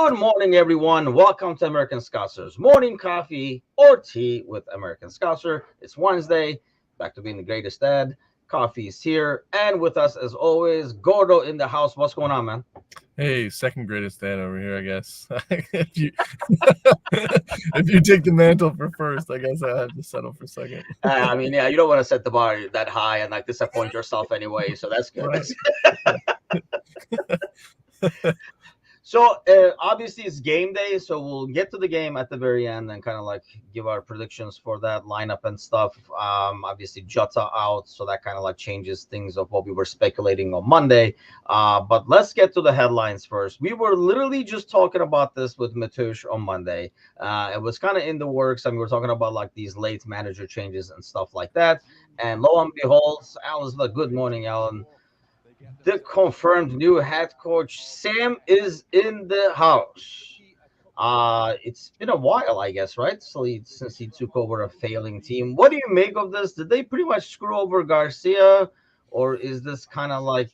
Good morning, everyone. Welcome to American Scouser's morning coffee or tea with American Scouser. It's Wednesday. Back to being the greatest dad. Coffee is here. And with us, as always, Gordo in the house. What's going on, man? Hey, second greatest dad over here, I guess. if you if you take the mantle for first, I guess I have to settle for second. Yeah, you don't want to set the bar that high and like disappoint yourself anyway. So that's good. Right. So obviously it's game day, so we'll get to the game at the very end and kind of like give our predictions for that lineup and stuff. Obviously Jota out, so that kind of like changes things of what we were speculating on Monday. But let's get to the headlines first. We were literally just talking about this with Matush on Monday. It was kind of in the works, and we were talking about like these late manager changes and stuff like that. And lo and behold, Alan's like, "Good morning, Alan." The confirmed new head coach Sam is in the house. It's been a while, I guess, right? Since he took over a failing team. What do you make of this? Did they pretty much screw over Garcia, or is this kind of like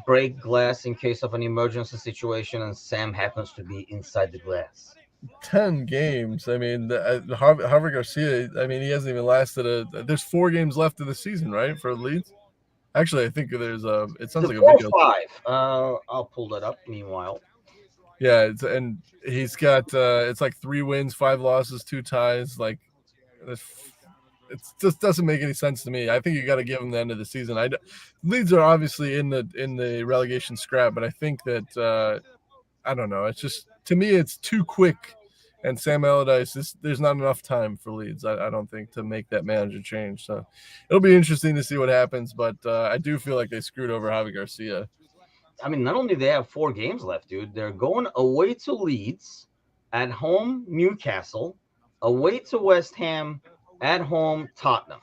break glass in case of an emergency situation and Sam happens to be inside the glass? 10 games. I mean, Harvard Garcia, I mean, he hasn't even lasted there's 4 games left of the season, right, for Leeds? Actually, I think it Is sounds it like a 4 video. or 5? I'll pull that up meanwhile. Yeah, and he's got, it's like 3 wins, 5 losses, 2 ties. Like, it just doesn't make any sense to me. I think you got to give him the end of the season. Leeds are obviously in the relegation scrap, but I think that I don't know. It's just, to me, it's too quick. And Sam Allardyce, there's not enough time for Leeds, I don't think, to make that manager change. So it'll be interesting to see what happens. But I do feel like they screwed over Javi Garcia. I mean, not only they have 4 games left, dude, they're going away to Leeds, at home Newcastle, away to West Ham, at home Tottenham.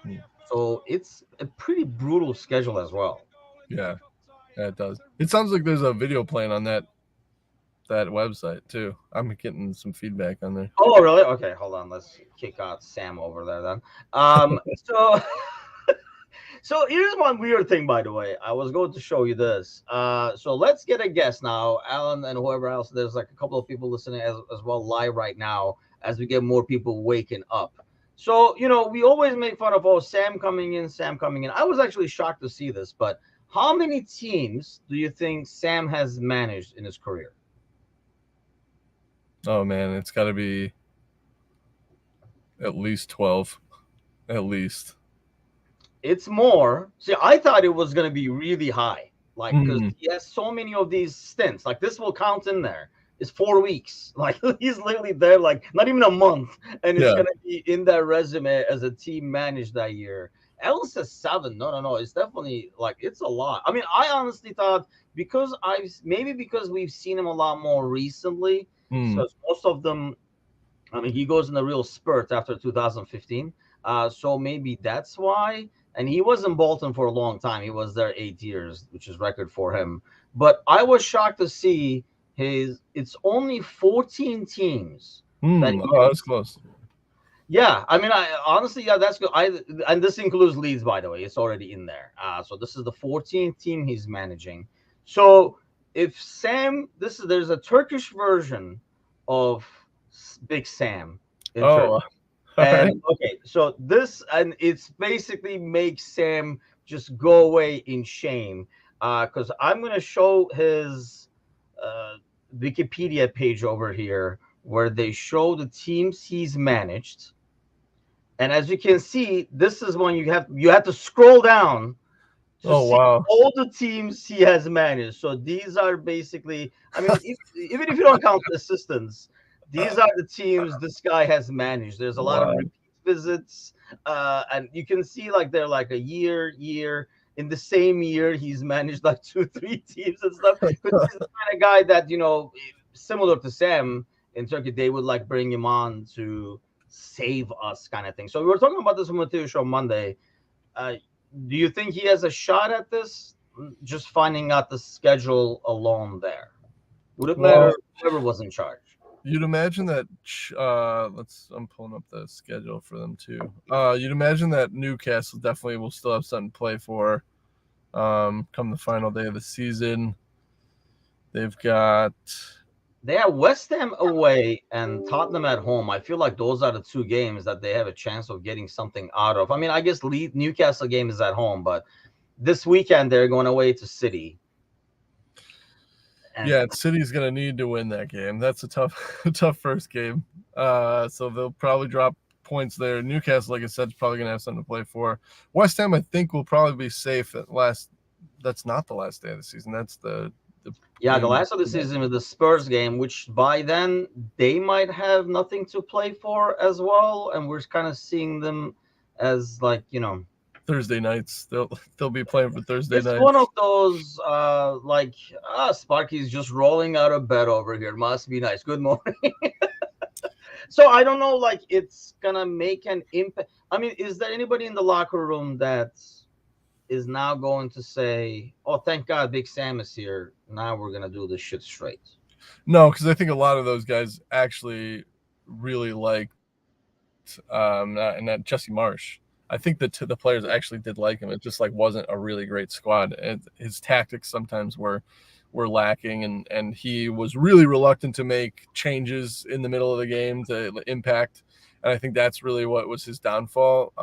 Hmm. So it's a pretty brutal schedule as well. Yeah, it does. It sounds like there's a video playing on that website too. I'm getting some feedback on there. Oh, really? Okay, hold on. Let's kick out Sam over there then. So So here's one weird thing, by the way. I was going to show you this. So let's get a guess now, Alan and whoever else. There's like a couple of people listening as well live right now as we get more people waking up. So we always make fun of Sam coming in, Sam coming in. I was actually shocked to see this, but how many teams do you think Sam has managed in his career? Oh man, it's got to be at least 12, at least. It's more. See, I thought it was going to be really high, like because Mm, he has so many of these stints. Like this will count in there. It's 4 weeks. Like he's literally there, like not even a month, and it's yeah. going to be in that resume as a team managed that year. Ellen says 7. No, no, no. It's definitely like it's a lot. I mean, I honestly thought because we've seen him a lot more recently. Mm, So most of them, I mean, he goes in a real spurt after 2015. So maybe that's why. And he was in Bolton for a long time. He was there 8 years, which is record for him. But I was shocked to see it's only 14 teams that he oh, has. that's close. Yeah, I mean, I honestly, yeah, that's good. And this includes Leeds, by the way. It's already in there. So this is the 14th team he's managing. So if Sam, there's a Turkish version of Big Sam in Oh, Turkey. all right. And okay, so it's basically makes Sam just go away in shame. Because I'm gonna show his uh, Wikipedia page over here where they show the teams he's managed. And as you can see, this is when you have to scroll down to Oh see wow. all the teams he has managed. So these are basically, I mean, even if you don't count the assistants, these are the teams this guy has managed. There's a lot of Wow. repeat visits, and you can see like they're like a year. In the same year, he's managed like 2, 3 teams and stuff. Because he's the kind of guy that similar to Sam in Turkey, they would like bring him on to save us, kind of thing. So we were talking about this with Mateo on Monday. Uh, do you think he has a shot at this? Just finding out the schedule alone there. Would it matter Well, if whoever was in charge? you'd imagine that. I'm pulling up the schedule for them too. You'd imagine that Newcastle definitely will still have something to play for. Come the final day of the season. They've got They have West Ham away and Tottenham at home. I feel like those are the two games that they have a chance of getting something out of. I mean, I guess Newcastle game is at home, but this weekend they're going away to City. And yeah, City's gonna need to win that game. That's a tough tough first game. So they'll probably drop points there. Newcastle, like I said, is probably gonna have something to play for. West Ham, I think, will probably be safe at last. That's not the last day of the season. That's the yeah, the game. last of the season is the Spurs game, which by then they might have nothing to play for as well, and we're kind of seeing them as like Thursday nights. They'll be playing for Thursday it's nights. one of those like Sparky's just rolling out of bed over here. Must be nice. Good morning. So I don't know, like it's gonna make an impact. I mean, is there anybody in the locker room that is now going to say, "Oh, thank God, Big Sam is here. Now we're gonna do this shit straight"? No, because I think a lot of those guys actually really liked and that Jesse Marsh. I think that the players actually did like him. It just like wasn't a really great squad. And his tactics sometimes were lacking, and he was really reluctant to make changes in the middle of the game to impact. And I think that's really what was his downfall.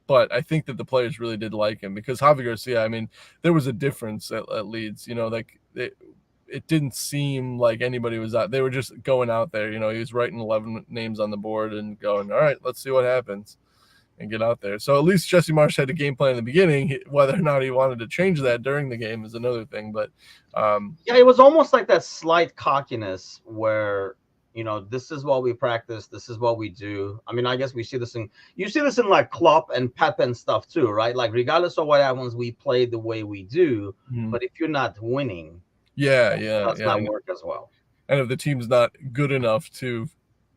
But I think that the players really did like him because Javi Garcia. I mean, there was a difference at Leeds. Like it didn't seem like anybody was out. They were just going out there. He was writing 11 names on the board and going, all right, let's see what happens and get out there. So at least Jesse Marsh had a game plan in the beginning. Whether or not he wanted to change that during the game is another thing. But yeah, it was almost like that slight cockiness where this is what we practice, this is what we do. I mean, I guess you see this in like Klopp and Pep and stuff too, right? Like regardless of what happens, we play the way we do. But if you're not winning, yeah, does not work as well. And if the team's not good enough to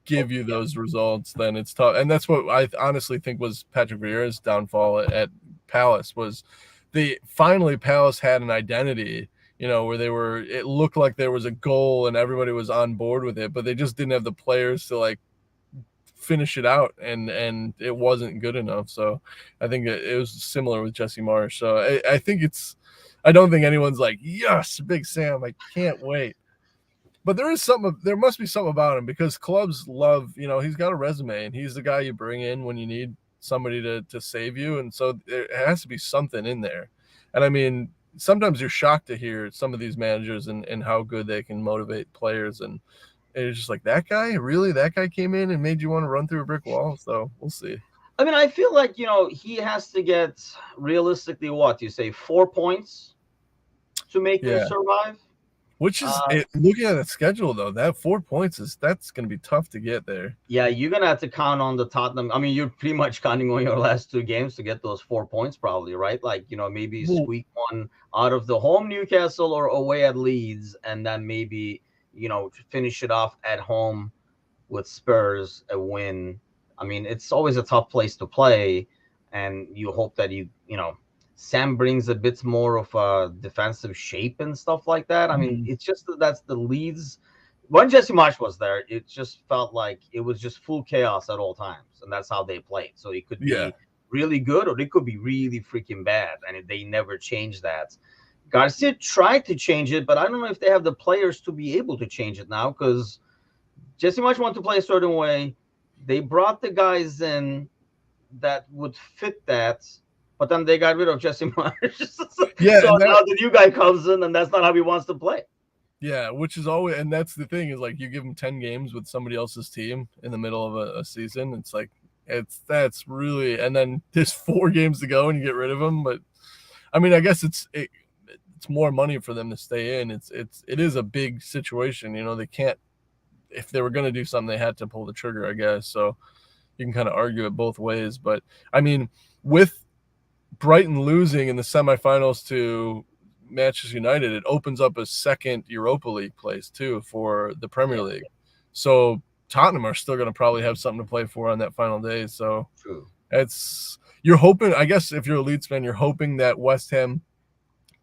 give you those results, then it's tough. And that's what I honestly think was Patrick Vieira's downfall at Palace was Palace had an identity, where it looked like there was a goal and everybody was on board with it, but they just didn't have the players to like finish it out, and it wasn't good enough. So I think it was similar with Jesse Marsh. So I think I don't think anyone's like, yes, Big Sam, I can't wait. But there must be something about him because clubs love, he's got a resume and he's the guy you bring in when you need somebody to save you. And so there has to be something in there. And I mean, sometimes you're shocked to hear some of these managers and how good they can motivate players. And it's just like, that guy came in and made you want to run through a brick wall. So we'll see. I mean, I feel like, he has to get realistically, what you say, 4 points to make them survive. Which is looking at the schedule though, that 4 points that's going to be tough to get there. Yeah, you're gonna have to count on the Tottenham. I mean, you're pretty much counting on your last 2 games to get those 4 points, probably, right? Like maybe squeak one out of the home Newcastle or away at Leeds, and then maybe finish it off at home with Spurs, a win. I mean, it's always a tough place to play, and you hope that Sam brings a bit more of a defensive shape and stuff like that. I mean, it's just that's the Leeds. When Jesse Marsh was there, it just felt like it was just full chaos at all times, and that's how they played. So it could be really good or it could be really freaking bad, and they never changed that. Garcia tried to change it, but I don't know if they have the players to be able to change it now because Jesse Marsh wanted to play a certain way. They brought the guys in that would fit that. But then they got rid of Jesse Marsh. So now the new guy comes in, and that's not how he wants to play. Yeah, which is always, and that's the thing is like you give him 10 games with somebody else's team in the middle of a season. It's like that's really, and then there's 4 games to go and you get rid of him. But I mean, I guess it's more money for them to stay in. It is a big situation. They can't, if they were going to do something, they had to pull the trigger, I guess. So you can kind of argue it both ways. But I mean, with Brighton losing in the semifinals to Manchester United, it opens up a second Europa League place too for the Premier League. So Tottenham are still going to probably have something to play for on that final day. So you're hoping, I guess, if you're a Leeds fan, you're hoping that West Ham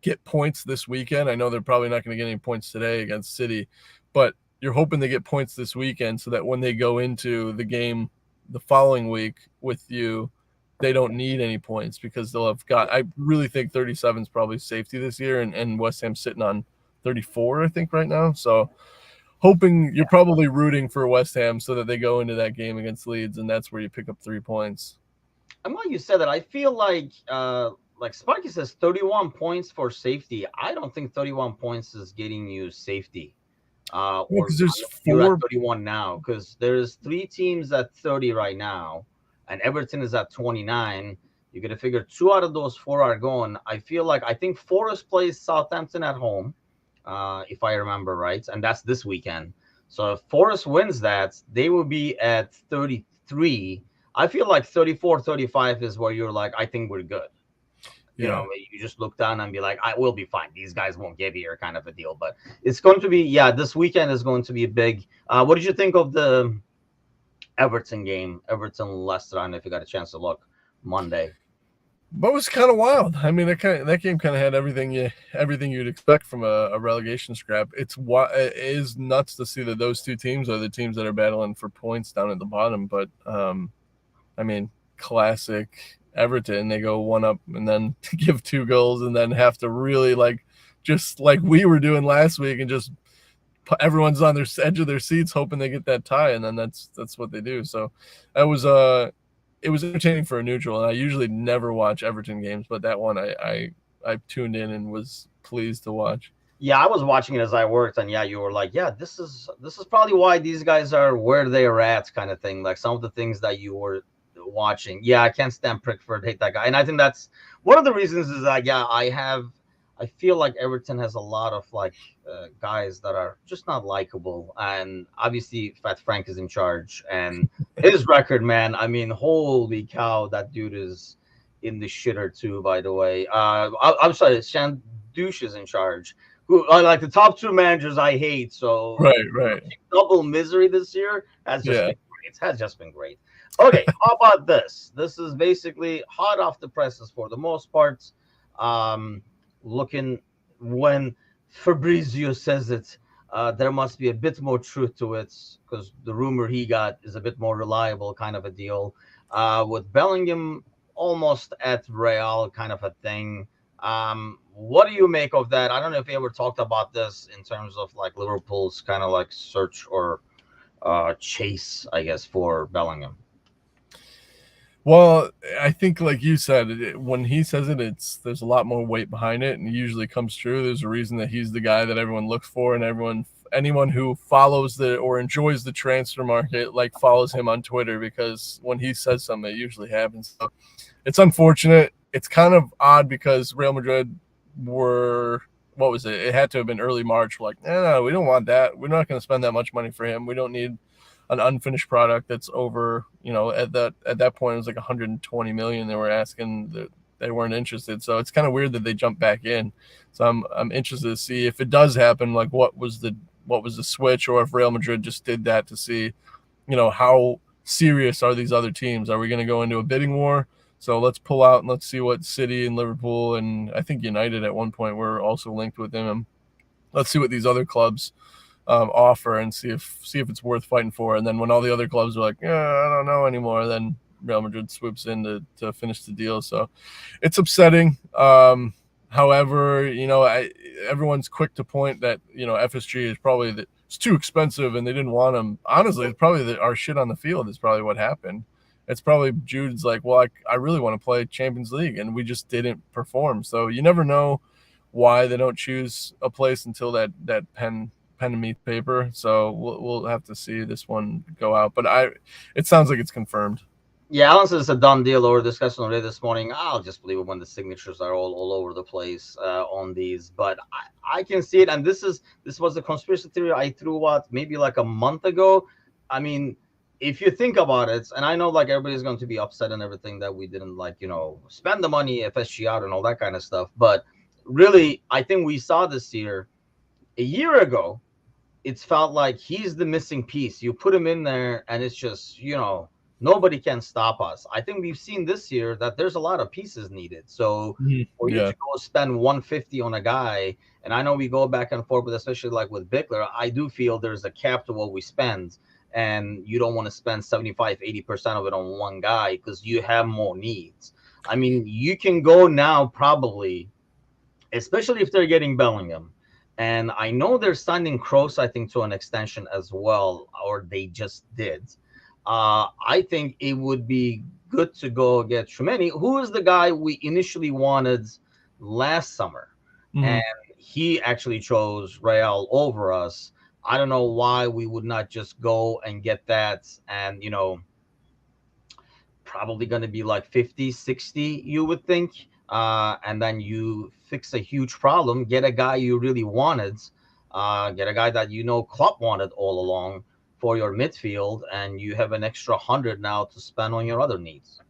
get points this weekend. I know they're probably not going to get any points today against City, but you're hoping they get points this weekend so that when they go into the game the following week with you, they don't need any points because they'll have got, I really think 37 is probably safety this year, and West Ham sitting on 34, I think, right now. So hoping you're probably rooting for West Ham so that they go into that game against Leeds, and that's where you pick up 3 points. I'm glad you said that. I feel like Sparky says 31 points for safety. I don't think 31 points is getting you safety. Yeah, Or because I there's know you're at four. 31 now because there's three teams at 30 right now, and Everton is at 29. You're gonna figure two out of those four are going. I think Forest plays Southampton at home, if I remember right, and that's this weekend. So if Forest wins that, they will be at 33. I feel like 34, 35 is where you're like, I think we're good. Yeah. You just look down and be like, I will be fine. These guys won't get here, kind of a deal. But it's going to be, yeah, this weekend is going to be big. What did you think of the Everton game, Everton Leicester? I don't know if you got a chance to look Monday. But it was kind of wild. I mean, that game kind of had everything you'd expect from a relegation scrap. It is nuts to see that those two teams are the teams that are battling for points down at the bottom. But I mean, classic Everton. They go one up and then give 2 goals and then have to really just like we were doing last week and just everyone's on their edge of their seats hoping they get that tie, and then that's what they do. So that was it was entertaining for a neutral, and I usually never watch Everton games, but that one I tuned in and was pleased to watch. Yeah, I was watching it as I worked, and yeah, you were like, yeah, this is probably why these guys are where they are at, kind of thing. Like some of the things that you were watching. Yeah, I can't stand Pickford, hate that guy, and I think that's one of the reasons is that yeah, I feel like Everton has a lot of guys that are just not likable, and obviously Fat Frank is in charge, and his record, man. I mean, holy cow, that dude is in the shitter too. By the way, I'm sorry, Shan Douche is in charge. Who are like the top two managers I hate. So Right, right. double misery this year has just Yeah. been great. It has just been great. Okay, how about this? This is basically hot off the presses for the most part. Um, looking when Fabrizio says it, there must be a bit more truth to it because the rumor he got is a bit more reliable, kind of a deal. With Bellingham almost at Real, kind of a thing. What do you make of that? I don't know if you ever talked about this in terms of like Liverpool's kind of like search or chase, I guess, for Bellingham. Well, I think, like you said, when he says it, there's a lot more weight behind it, and it usually comes true. There's a reason that he's the guy that everyone looks for, and anyone who follows or enjoys the transfer market follows him on Twitter because when he says something, it usually happens. So it's unfortunate. It's kind of odd because Real Madrid were what was it? It had to have been early March. We're like, no, we don't want that. We're not going to spend that much money for him. We don't need an unfinished product that's over, at that point it was like 120 million they were asking, that they weren't interested. So it's kind of weird that they jumped back in. So I'm interested to see if it does happen, like what was the switch, or if Real Madrid just did that to see, how serious are these other teams? Are we going to go into a bidding war? So let's pull out and let's see what City and Liverpool and I think United at one point were also linked with them. Let's see what these other clubs offer and see if it's worth fighting for. And then when all the other clubs are like, yeah, I don't know anymore, then Real Madrid swoops in to finish the deal. So it's upsetting. However, everyone's quick to point that FSG is probably it's too expensive and they didn't want him. Honestly, it's probably our shit on the field is probably what happened. It's probably Jude's like, well, I really want to play Champions League, and we just didn't perform. So you never know why they don't choose a place until that pen and meat paper. So we'll have to see this one go out. But it sounds like it's confirmed. Yeah, Alan says it's a done deal over discussion already this morning. I'll just believe it when the signatures are all over the place on these. But I can see it, and this was a conspiracy theory I threw out maybe like a month ago. I mean, if you think about it, and I know like everybody's going to be upset and everything that we didn't spend the money FSG out and all that kind of stuff. But really, I think we saw this year a year ago. It's felt like he's the missing piece. You put him in there, and it's just nobody can stop us. I think we've seen this year that there's a lot of pieces needed. So for you Yeah. to go spend 150 on a guy, and I know we go back and forth, but especially like with Bickler, I do feel there's a cap to what we spend, and you don't want to spend 75-80% of it on one guy because you have more needs. I mean, you can go now probably, especially if they're getting Bellingham, And I know they're signing Kroos, I think, to an extension as well, or they just did. I think it would be good to go get Tchouameni, who is the guy we initially wanted last summer, and Mhm. he actually chose Real over us. I don't know why we would not just go and get that, and probably going to be like 50, 60, you would think. And then you fix a huge problem, get a guy you really wanted, get a guy that Klopp wanted all along for your midfield, and you have an extra 100 now to spend on your other needs.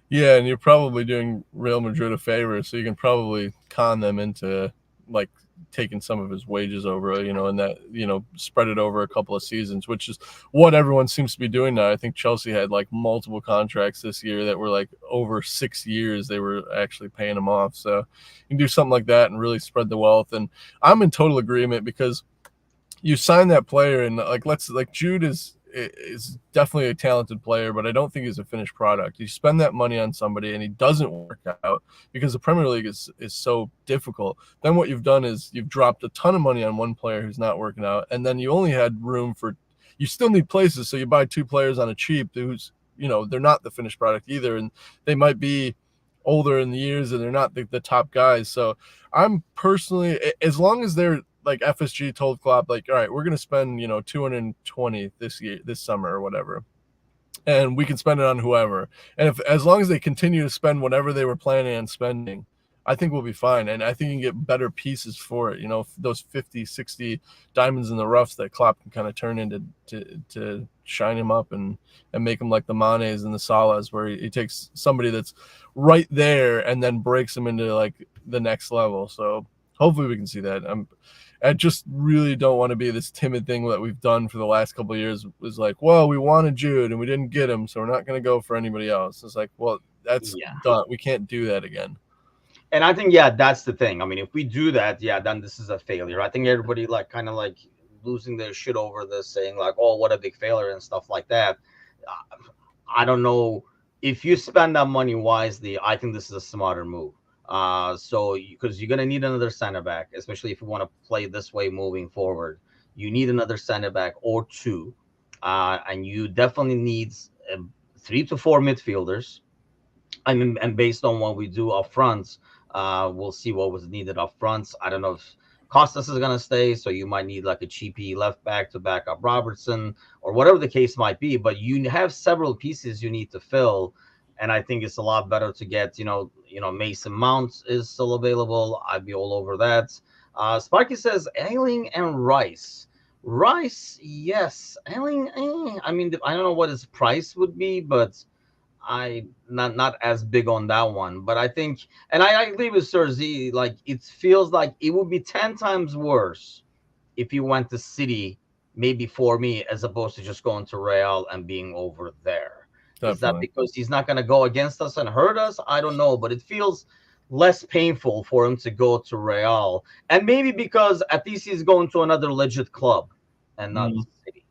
Yeah, and you're probably doing Real Madrid a favor, so you can probably con them into like taking some of his wages over, and that, spread it over a couple of seasons, which is what everyone seems to be doing now. I think Chelsea had like multiple contracts this year that were like over 6 years. They were actually paying them off. So you can do something like that and really spread the wealth. And I'm in total agreement because you sign that player and like Jude is definitely a talented player, but I don't think he's a finished product. You spend that money on somebody and he doesn't work out because the Premier League is so difficult. Then what you've done is you've dropped a ton of money on one player who's not working out, and then you only had room for, you still need places, so you buy two players on a cheap who's, they're not the finished product either, and they might be older in the years and they're not the top guys. So I'm personally, as long as they're like FSG told Klopp, like, all right, we're going to spend, 220 this year, this summer or whatever, and we can spend it on whoever. And if, as long as they continue to spend whatever they were planning on spending, I think we'll be fine. And I think you can get better pieces for it. Those 50, 60 diamonds in the roughs that Klopp can kind of turn into to shine him up and make him like the Manes and the Salahs, where he takes somebody that's right there and then breaks them into like the next level. So hopefully we can see that. I just really don't want to be this timid thing that we've done for the last couple of years. Was like, well, we wanted Jude and we didn't get him, so we're not going to go for anybody else. It's like, well, that's Yeah. done. We can't do that again. And I think, yeah, that's the thing. I mean, if we do that, yeah, then this is a failure. I think everybody like kind of like losing their shit over this, saying like, "Oh, what a big failure" and stuff like that. I don't know if you spend that money wisely. I think this is a smarter move. So because you're gonna need another center back, especially if you want to play this way moving forward, you need another center back or two, and you definitely need 3 to 4 midfielders. I mean, and based on what we do up front, we'll see what was needed up front. I don't know if Costas is going to stay, so you might need like a cheapy left back to back up Robertson or whatever the case might be. But you have several pieces you need to fill, and I think it's a lot better to get Mason Mount is still available. I'd be all over that. Sparky says Ailing and Rice. Rice, yes. Ailing, I mean, I don't know what his price would be, but I not as big on that one, but I think, and I agree with Sir Z. Like it feels like it would be 10 times worse if you went to City, maybe for me, as opposed to just going to Real and being over there. Is that Definitely. because he's not going to go against us and hurt us? I don't know, but it feels less painful for him to go to Real, and maybe because at least he's going to another legit club and not Mm. City.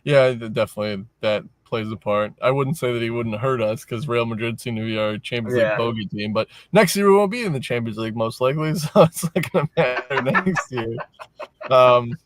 Yeah, definitely that plays a part. I wouldn't say that he wouldn't hurt us because Real Madrid seem to be our Champions League Yeah, bogey team, but next year we won't be in the Champions League most likely, so it's not going to matter next year. Um,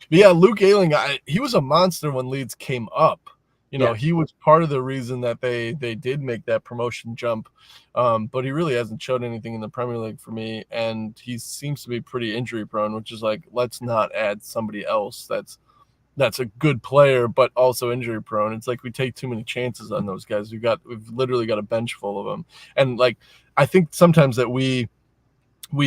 But yeah, Luke Ayling, he was a monster when Leeds came up. yeah, He was part of the reason that they did make that promotion jump. But he really hasn't showed anything in the Premier League for me, and he seems to be pretty injury prone, which is like, let's not add somebody else that's a good player but also injury prone. It's like we take too many chances on those guys. We've literally got a bench full of them, and like I think sometimes that we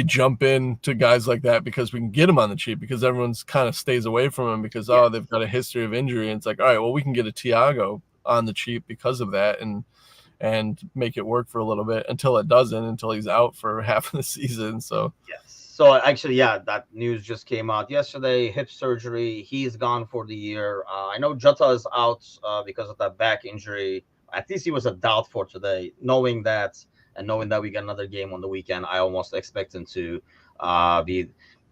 jump in to guys like that because we can get them on the cheap because everyone's kind of stays away from them because yeah. they've got a history of injury, and it's like, all right, well, we can get a Thiago on the cheap because of that and make it work for a little bit until he's out for half of the season. So Yes. So actually, yeah, that news just came out yesterday. Hip surgery. He's gone for the year. I know Jota is out because of that back injury. At least he was a doubt for today. Knowing that and knowing that we got another game on the weekend, I almost expect him to be.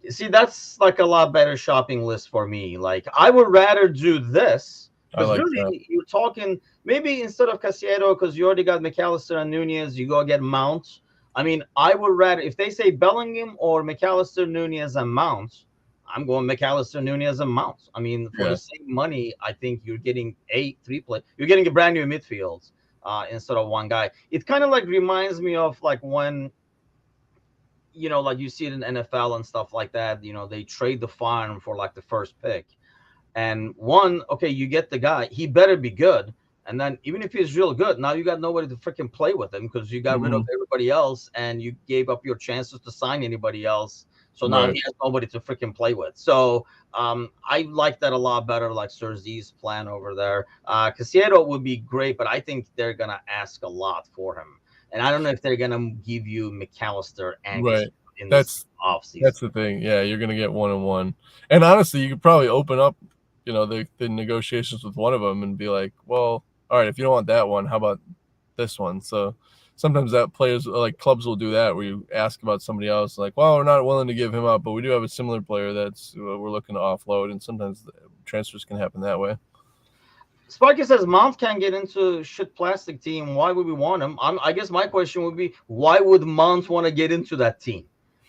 See, that's like a lot better shopping list for me. Like I would rather do this I because like that. really you're talking maybe instead of Casiedo because you already got McAllister and Nunez, you go get Mount. I mean, I would rather if they say Bellingham or McAllister, Nunez, and Mount. I'm going McAllister, Nunez, and Mount. I mean, for the Yeah. same money, I think you're getting three play. You're getting a brand new midfield instead of one guy. It kind of like reminds me of like when like you see it in NFL and stuff like that. They trade the farm for like the first pick. And one, okay, you get the guy, he better be good. And then even if he's real good, now you got nobody to freaking play with him because you got rid of Mhm. everybody else and you gave up your chances to sign anybody else. So now Right. he has nobody to freaking play with. So I like that a lot better, like Sir Z's plan over there. Casiedo would be great, but I think they're gonna ask a lot for him. And I don't know if they're gonna give you McAllister and Casiedo Right. in this That's offseason. that's the thing. Yeah, you're gonna get 1-on-1. And honestly, you could probably open up, the negotiations with one of them and be like, well, all right, if you don't want that one, how about this one? So sometimes that players like clubs will do that where you ask about somebody else, like, well, we're not willing to give him up, but we do have a similar player that's we're looking to offload, and sometimes the transfers can happen that way. Sparky says Mount can't get into shit plastic team. Why would we want him? I guess my question would be, why would Mount want to get into that team?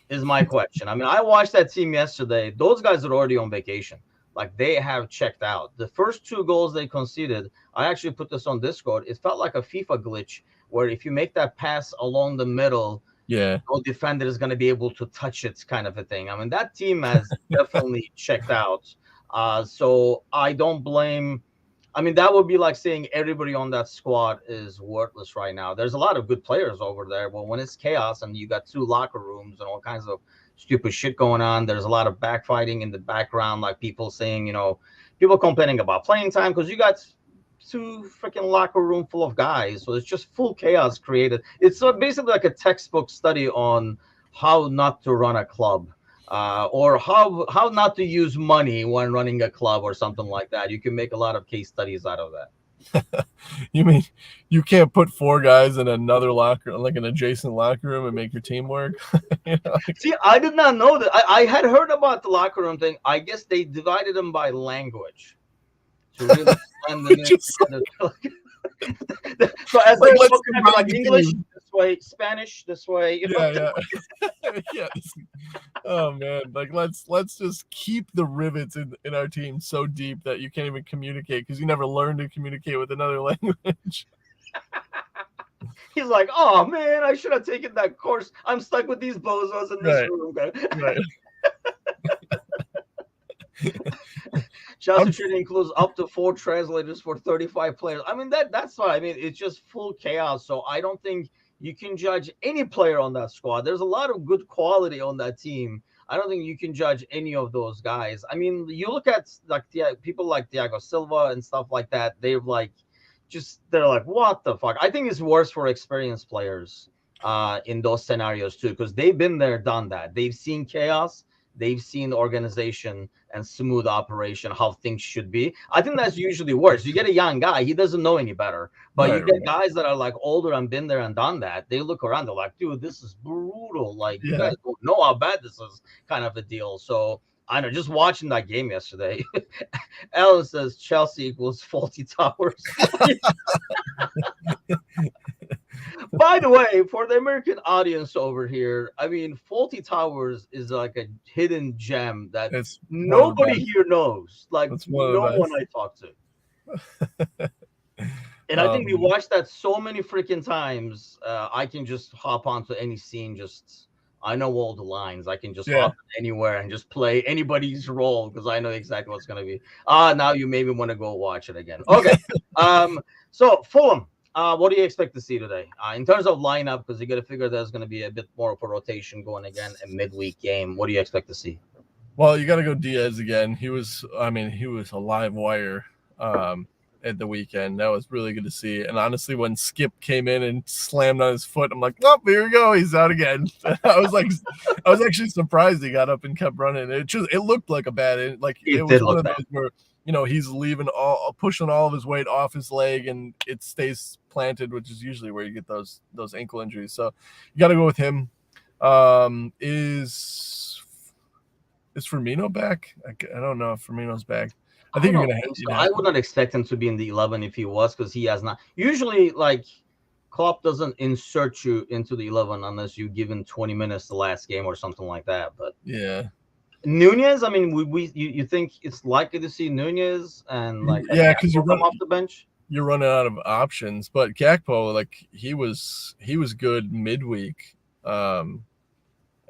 Is my question. I mean, I watched that team yesterday. Those guys are already on vacation. Like they have checked out. The first two goals they conceded, I actually put this on Discord. It felt like a FIFA glitch where if you make that pass along the middle, Yeah. no defender is going to be able to touch it, kind of a thing. I mean, that team has definitely checked out. So I don't blame. I mean, that would be like saying everybody on that squad is worthless right now. There's a lot of good players over there, but when it's chaos and you got two locker rooms and all kinds of stupid shit going on, there's a lot of backfighting in the background, like people saying, people complaining about playing time because you got two freaking locker room full of guys. So it's just full chaos created. It's basically like a textbook study on how not to run a club. Or how not to use money when running a club or something like that. You can make a lot of case studies out of that. You mean you can't put four guys in another locker, like an adjacent locker room, and make your team work? See, I did not know that. I had heard about the locker room thing. I guess they divided them by language to really blend them Which in is together. So as like, they're let's looking at me, combine like the English team. this way, Spanish this way. Yeah, yeah. Yeah. Oh man, like let's just keep the rivets in our team so deep that you can't even communicate because you never learn to communicate with another language. He's like, oh man, I should have taken that course. I'm stuck with these bozos in this Right, room. right. Chelsea I'm Trinity includes up to 4 translators for 35 players. I mean that's why. I mean it's just full chaos. So I don't think you can judge any player on that squad. There's a lot of good quality on that team. I don't think you can judge any of those guys. I mean, you look at like people like Thiago Silva and stuff like that. They're like, what the fuck? I think it's worse for experienced players in those scenarios too, because they've been there, done that. They've seen chaos, they've seen organization and smooth operation, how things should be. I think that's usually worse. You get a young guy, he doesn't know any better. But you right, get right. guys that are like older and been there and done that. They look around, they're like, dude, this is brutal. Like, you Yeah. guys don't know how bad this is, kind of a deal. So I know, just watching that game yesterday, Alan says Chelsea equals faulty towers. By the way, for the American audience over here, I mean, Faulty Towers is like a hidden gem that It's one of the nobody best. here knows. Like, It's one of no the one best. I talk to. And I think we watched that so many freaking times. I can just hop onto any scene. I know all the lines. I can just Yeah. hop anywhere and just play anybody's role because I know exactly what's going to be. Now you maybe want to go watch it again. Okay. So Fulham. What do you expect to see today in terms of lineup? Because you got to figure there's going to be a bit more of a rotation going again, a midweek game. What do you expect to see? Well, you got to go Diaz again. He was a live wire at the weekend. That was really good to see. And honestly, when Skip came in and slammed on his foot, I'm like, oh, here we go. He's out again. I was actually surprised he got up and kept running. It looked like a bad, like it It was did one look of bad. those where, he's pushing all of his weight off his leg and it stays planted, which is usually where you get those ankle injuries. So you got to go with him. Is Firmino back? I don't know if Firmino's back. I I think don't think so. you'd I have would to. not expect him to be in the 11 if he was, because he has not. Usually, like Klopp doesn't insert you into the 11 unless you give him 20 minutes the last game or something like that. But Yeah. Nunez, I mean, you think it's likely to see Nunez and like a Yeah, because Gakpo come off the bench? you're running out of options. But Gakpo, like he was good midweek. Um,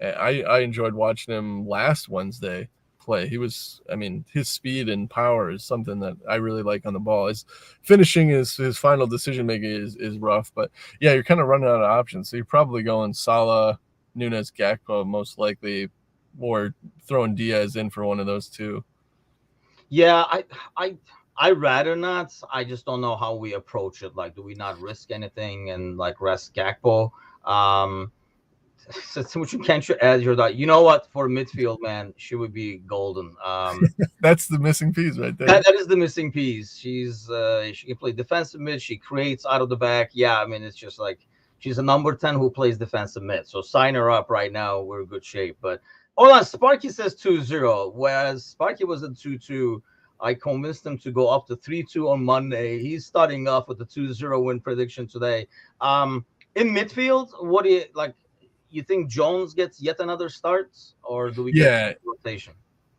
I enjoyed watching him last Wednesday play. He was, I mean, his speed and power is something that I really like on the ball. His finishing, his final decision making is rough, but yeah, you're kind of running out of options. So you're probably going Salah, Nunez, Gakpo, most likely, or throwing Diaz in for one of those two. Yeah, I I rather not. I just don't know how we approach it. Like, do we not risk anything and like rest Gakpo? Um, so which you can't add your that. You know what? For midfield, man, she would be golden. That's the missing piece right there. That is the missing piece. She can play defensive mid. She creates out of the back. Yeah, I mean it's just like she's a number 10 who plays defensive mid. So sign her up right now. We're in good shape. But hold on, Sparky says 2-0. Whereas Sparky was at 2-2. I convinced him to go up to 3-2 on Monday. He's starting off with the 2-0 win prediction today. In midfield, what do you like? You think Jones gets yet another start, or do we get Yeah, rotation?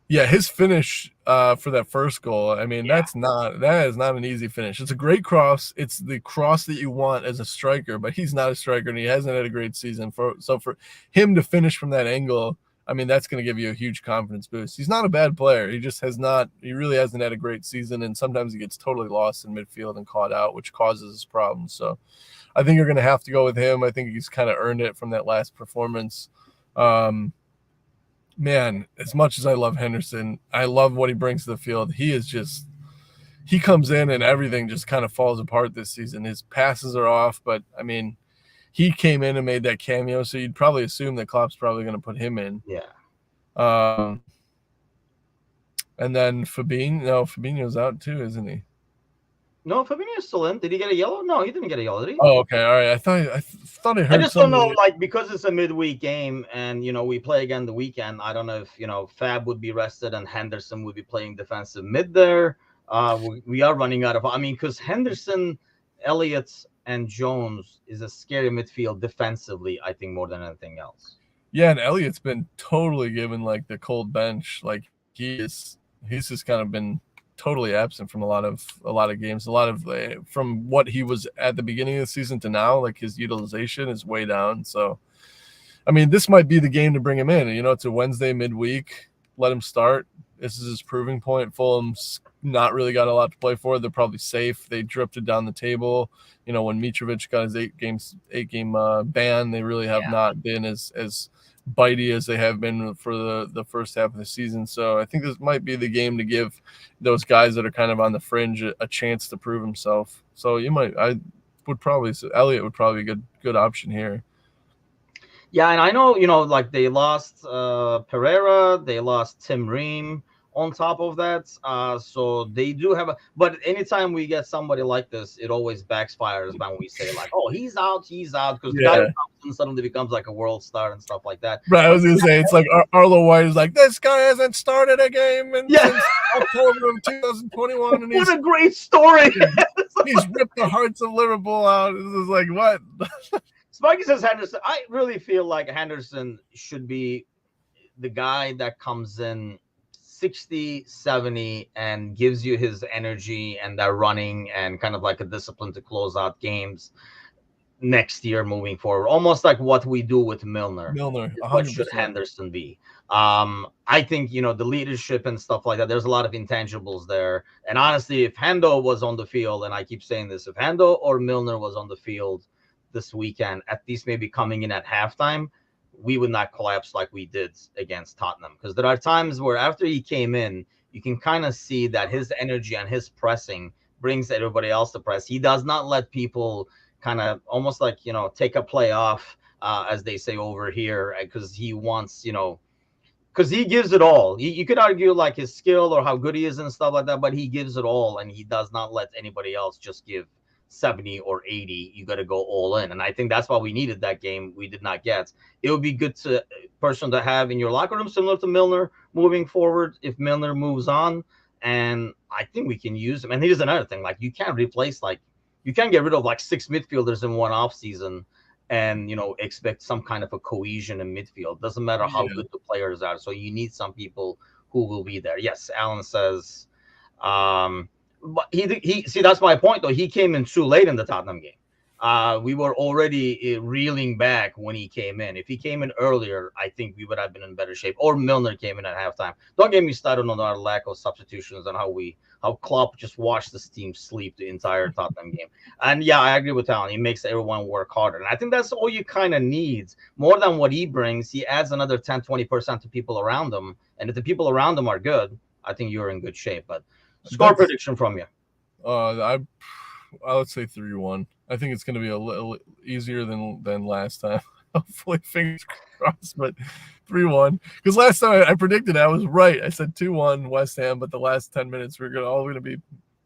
yeah, his finish for that first goal. I mean, Yeah. that is not an easy finish. It's a great cross. It's the cross that you want as a striker, but he's not a striker and he hasn't had a great season. For him to finish from that angle, I mean, that's going to give you a huge confidence boost. He's not a bad player. He just has not. He really hasn't had a great season, and sometimes he gets totally lost in midfield and caught out, which causes his problems. So, I think you're going to have to go with him. I think he's kind of earned it from that last performance. Um, Man, as much as I love Henderson, I love what he brings to the field. He comes in and everything just kind of falls apart this season. His passes are off, but I mean, he came in and made that cameo, so you'd probably assume that Klopp's probably going to put him in. Yeah. Um, and then Fabinho's out too, isn't he? No, Fabinho's still in. Did he get a yellow? No, he didn't get a yellow, did he? Oh, okay, all right. I thought I I heard just don't know, something. like, because it's a midweek game and, we play again the weekend. I don't know if, Fab would be rested and Henderson would be playing defensive mid there. We are running out of, I mean, because Henderson, Elliott, and Jones is a scary midfield defensively, I think, more than anything else. Yeah, and Elliott's been totally given like the cold bench. Like he's just kind of been totally absent from a lot of games. A lot of from what he was at the beginning of the season to now, like his utilization is way down. So, I mean, this might be the game to bring him in. It's a Wednesday midweek. Let him start. This is his proving point. Fulham's not really got a lot to play for. They're probably safe. They drifted down the table. When Mitrovic got his 8-game ban, they really have not been as bitey as they have been for the first half of the season. So I think this might be the game to give those guys that are kind of on the fringe a chance to prove himself. So Elliott would probably be a good option here. Yeah, and I know, like they lost Pereira, they lost Tim Ream on top of that. So they do have but anytime we get somebody like this, it always backfires when we say like, oh, he's out, because the guy who comes in suddenly becomes like a world star and stuff like that. Right, I was gonna say it's like Arlo White is like, this guy hasn't started a game since October of 2021, and what a great story. He's ripped the hearts of Liverpool out. This is like what? Sparky says Henderson. I really feel like Henderson should be the guy that comes in 60, 70 and gives you his energy and that running and kind of like a discipline to close out games next year moving forward. Almost like what we do with Milner. 100%. What should Henderson be? I think, the leadership and stuff like that, there's a lot of intangibles there. And honestly, if Hendo was on the field, and I keep saying this, if Hendo or Milner was on the field this weekend, at least maybe coming in at halftime, we would not collapse like we did against Tottenham. Because there are times where after he came in, you can kind of see that his energy and his pressing brings everybody else to press. He does not let people kind of almost like, take a play off, as they say over here, because he wants, because he gives it all. You could argue like his skill or how good he is and stuff like that, but he gives it all and he does not let anybody else just give 70 or 80. You got to go all in, and I think that's why we needed that game. We did not get. It would be good person to have in your locker room, similar to Milner moving forward if Milner moves on, and I think we can use him. And here's another thing: like you can't replace you can't get rid of like 6 midfielders in one off season and expect some kind of a cohesion in midfield. Doesn't matter how Yeah. good the players are. So you need some people who will be there. Yes, Alan says, but he see, that's my point though. He came in too late in the Tottenham game. We were already reeling back when he came in. If he came in earlier, I think we would have been in better shape. Or Milner came in at halftime. Don't get me started on our lack of substitutions and how Klopp just watched this team sleep the entire Tottenham game. And yeah, I agree with Alan. He makes everyone work harder. And I think that's all you kind of need. More than what he brings, he adds another 10-20% to people around him. And if the people around him are good, I think you're in good shape. But score prediction from you. I would say 3-1. I think it's going to be a little easier than last time. Hopefully, fingers crossed, but 3-1. Because last time I predicted, I was right. I said 2-1 West Ham, but the last 10 minutes we're all going to be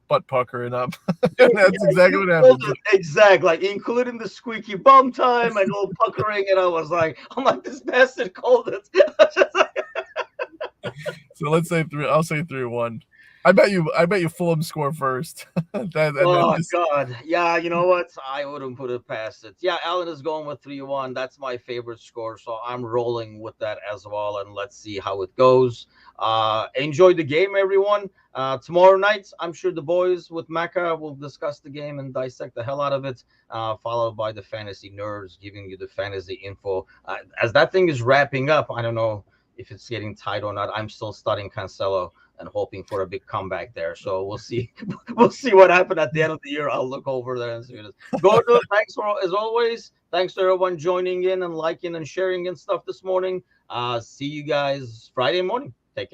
butt puckering up. And that's exactly what happened. Exactly, like including the squeaky bum time and all puckering, and I'm like, this bastard called it. So let's say 3. I'll say 3-1. I bet you Fulham score first. God, yeah. You know what? I wouldn't put it past it. Yeah, Alan is going with 3-1. That's my favorite score, so I'm rolling with that as well. And let's see how it goes. Enjoy the game, everyone. Tomorrow night, I'm sure the boys with Mecca will discuss the game and dissect the hell out of it. Followed by the fantasy nerds giving you the fantasy info. As that thing is wrapping up, I don't know if it's getting tight or not. I'm still studying Cancelo and hoping for a big comeback there. So we'll see. We'll see what happened at the end of the year. I'll look over there and see it. Gordon, thanks for as always. Thanks to everyone joining in and liking and sharing and stuff this morning. See you guys Friday morning. Take care.